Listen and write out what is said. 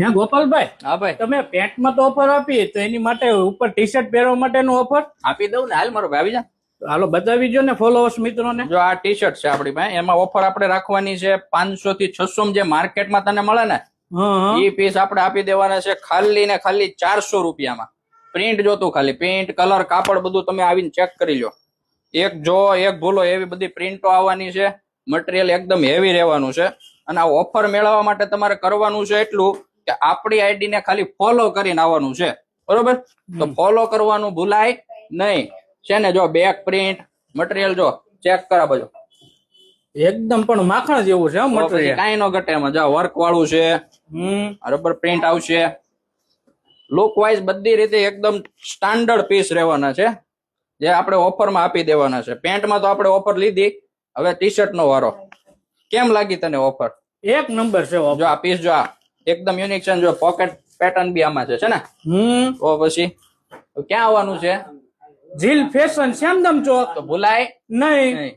હે ગોપાલભાઈ, હા ભાઈ, તમે પેન્ટમાં તો ઓફર આપી, તો એની માટે ઉપર ટી શર્ટ પહેરવા માટેનું ઓફર આપી દઉં ને. હાલ મારો ભાઈ આવી જા. હાલો બતાવી જો ને ફોલોઅર્સ મિત્રોને. જો આ ટી શર્ટ છે આપડી પાસે, એમાં ઓફર આપણે રાખવાની છે 500 થી 600 જે માર્કેટમાં તને મળે ને હા એ પીસ આપણે આપી દેવાના છે ખાલી ને ખાલી 400 રૂપિયામાં. પ્રિન્ટ જોતું ખાલી, પ્રિન્ટ, કલર, કાપડ બધું તમે આવીને ચેક કરી લો. એક જો એક ભૂલો એવી બધી પ્રિન્ટો આવવાની છે. મટીરિયલ એકદમ હેવી રહેવાનું છે. અને આ ઓફર મેળવવા માટે તમારે કરવાનું છે એટલું કે આપણી આઈડી ને ખાલી ફોલો કરીને આવવાનું છે, બરોબર? તો ફોલો કરવાનું ભૂલાય નહીં. છે ને જો બેક પ્રિન્ટ મટીરિયલ જો ચેક કરા બધું એકદમ પણ માખણ જેવું છે મટીરિયલ. કઈ નો ઘટે એમાં. જો વર્ક વાળું છે, બરોબર, પ્રિન્ટ આવશે. લુક વાઇઝ બધી રીતે એકદમ સ્ટાન્ડર્ડ પીસ રહેવાના છે, જે આપણે ઓફરમાં આપી દેવાના છે. પેન્ટમાં તો આપણે ઓફર લીધી, હવે ટી શર્ટ નો વારો. કેમ લાગી તને ઓફર? એક નંબર છે જો આ પીસ જો આ એકદમ યુનિક છે. જો પોકેટ પેટર્ન બી આમાં છે ને. તો પછી ક્યાં આવવાનું છે? જીલ ફેશન શ્યામદમ ચોક. તો ભૂલાય નહીં. નહીં.